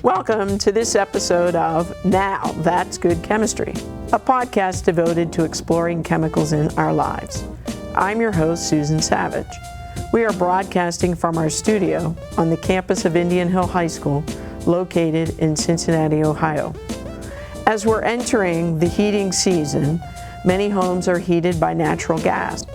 Welcome to this episode of Now That's Good Chemistry, a podcast devoted to exploring chemicals in our lives. I'm your host, Susan Savage. We are broadcasting from our studio on the campus of Indian Hill High School, located in Cincinnati, Ohio. As we're entering the heating season, many homes are heated by natural gas.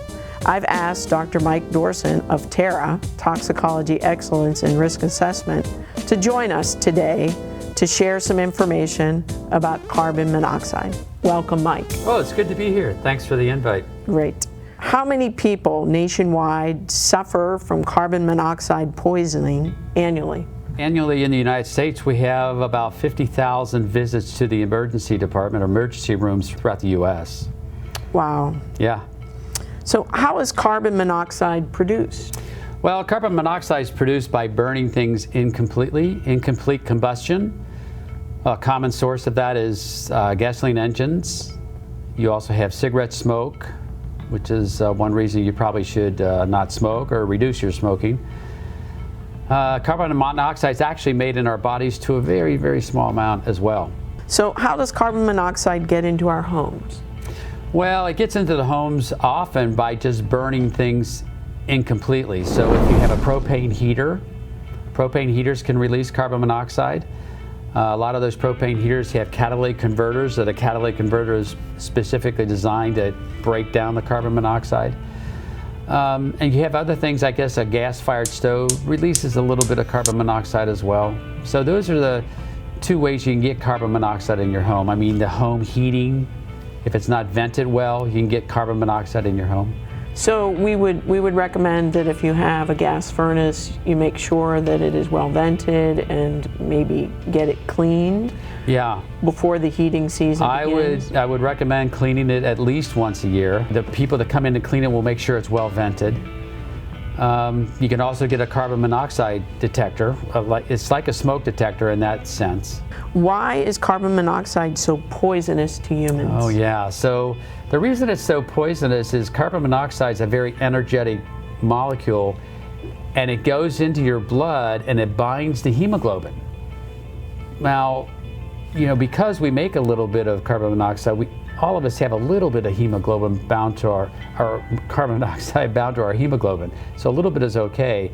I've asked Dr. Mike Dourson of TERA, Toxicology Excellence and Risk Assessment, to join us today to share some information about carbon monoxide. Welcome, Mike. Oh, it's good to be here. Thanks for the invite. Great. How many people nationwide suffer from carbon monoxide poisoning annually? Annually in the United States, we have about 50,000 visits to the emergency department or emergency rooms throughout the U.S. Wow. Yeah. So how is carbon monoxide produced? Well, carbon monoxide is produced by burning things incompletely, incomplete combustion. A common source of that is gasoline engines. You also have cigarette smoke, which is one reason you probably should not smoke or reduce your smoking. Carbon monoxide is actually made in our bodies to a very, very small amount as well. So how does carbon monoxide get into our homes? Well, it gets into the homes often by just burning things incompletely. So if you have a propane heaters can release carbon monoxide. A lot of those propane heaters have catalytic converters, that a catalytic converter is specifically designed to break down the carbon monoxide. And you have other things, I guess a gas-fired stove releases a little bit of carbon monoxide as well. So those are the two ways you can get carbon monoxide in your home. I mean, the home heating, if it's not vented well, you can get carbon monoxide in your home. So we would recommend that if you have a gas furnace, you make sure that it is well vented and maybe get it cleaned. Yeah. Before the heating season begins. I would recommend cleaning it at least once a year. The people that come in to clean it will make sure it's well vented. You can also get a carbon monoxide detector. It's like a smoke detector in that sense. Why is carbon monoxide so poisonous to humans? Oh yeah, so the reason it's so poisonous is carbon monoxide is a very energetic molecule, and it goes into your blood and it binds to hemoglobin. Now, because we make a little bit of carbon monoxide, all of us have a little bit of hemoglobin bound to our carbon monoxide bound to our hemoglobin. So a little bit is okay,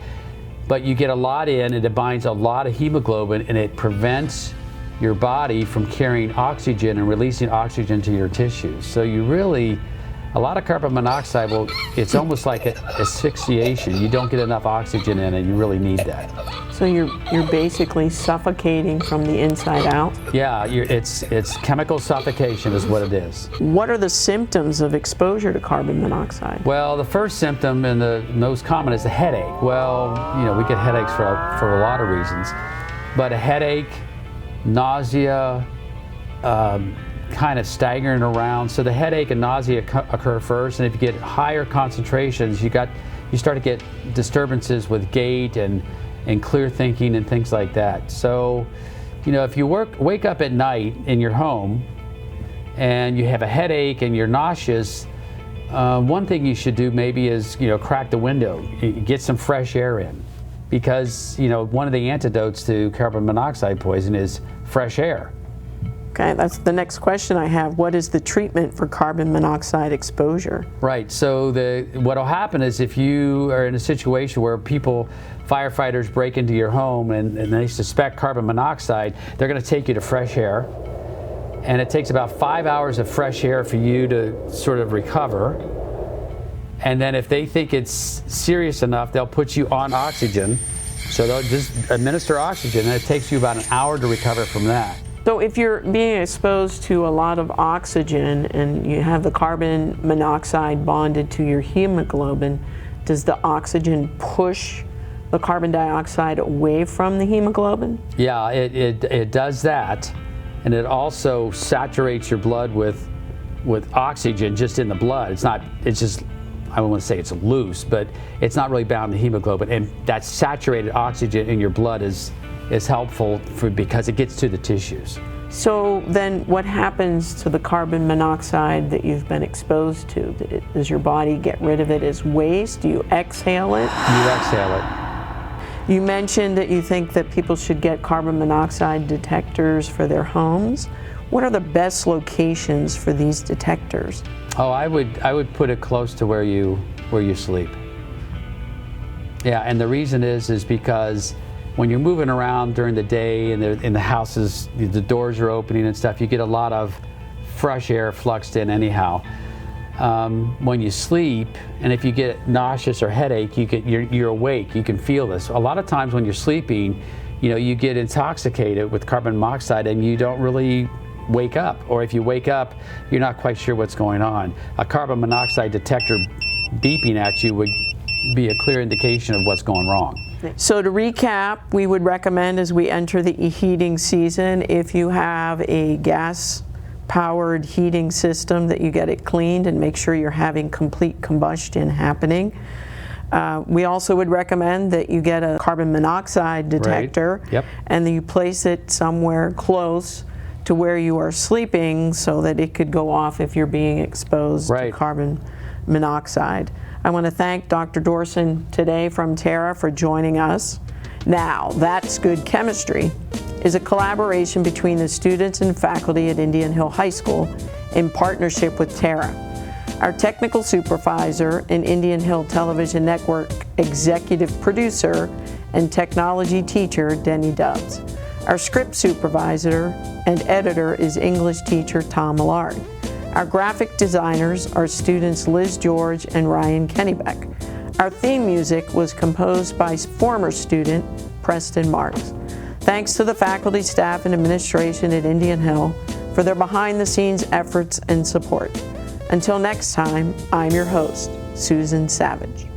but you get a lot in and it binds a lot of hemoglobin and it prevents your body from carrying oxygen and releasing oxygen to your tissues. So a lot of carbon monoxide it's almost like asphyxiation. You don't get enough oxygen in and you really need that. So you're basically suffocating from the inside out? Yeah, it's chemical suffocation is what it is. What are the symptoms of exposure to carbon monoxide? Well, the first symptom and the most common is a headache. Well, we get headaches for a lot of reasons, but a headache, nausea, kind of staggering around. So the headache and nausea occur first, and if you get higher concentrations, you start to get disturbances with gait and clear thinking and things like that. So, if you wake up at night in your home and you have a headache and you're nauseous, one thing you should do maybe is crack the window, get some fresh air in, because one of the antidotes to carbon monoxide poison is fresh air. Okay, that's the next question I have. What is the treatment for carbon monoxide exposure? Right, so what will happen is if you are in a situation where firefighters break into your home and they suspect carbon monoxide, they're going to take you to fresh air. And it takes about 5 hours of fresh air for you to sort of recover. And then if they think it's serious enough, they'll put you on oxygen. So they'll just administer oxygen, and it takes you about an hour to recover from that. So if you're being exposed to a lot of oxygen and you have the carbon monoxide bonded to your hemoglobin, does the oxygen push the carbon dioxide away from the hemoglobin? Yeah, it does that, and it also saturates your blood with oxygen just in the blood. It's just, I don't want to say it's loose, but it's not really bound to hemoglobin, and that saturated oxygen in your blood is helpful because it gets to the tissues. So then what happens to the carbon monoxide that you've been exposed to? Does your body get rid of it as waste? Do you exhale it? You exhale it. You mentioned that you think that people should get carbon monoxide detectors for their homes. What are the best locations for these detectors? Oh, I would put it close to where you sleep. Yeah, and the reason is because when you're moving around during the day and in the houses, the doors are opening and stuff, you get a lot of fresh air fluxed in anyhow. When you sleep, and if you get nauseous or headache, you're awake. You can feel this. A lot of times when you're sleeping, you get intoxicated with carbon monoxide and you don't really wake up. Or if you wake up, you're not quite sure what's going on. A carbon monoxide detector beeping at you would be a clear indication of what's going wrong. So to recap, we would recommend as we enter the heating season, if you have a gas-powered heating system, that you get it cleaned and make sure you're having complete combustion happening. We also would recommend that you get a carbon monoxide detector, right. Yep. And that you place it somewhere close to where you are sleeping so that it could go off if you're being exposed right. to carbon monoxide. I want to thank Dr. Dourson today from TERA for joining us. Now, That's Good Chemistry is a collaboration between the students and faculty at Indian Hill High School in partnership with TERA. Our technical supervisor and Indian Hill Television Network executive producer and technology teacher, Denny Dubs. Our script supervisor and editor is English teacher Tom Millard. Our graphic designers are students Liz George and Ryan Kennebeck. Our theme music was composed by former student Preston Marks. Thanks to the faculty, staff, and administration at Indian Hill for their behind-the-scenes efforts and support. Until next time, I'm your host, Susan Savage.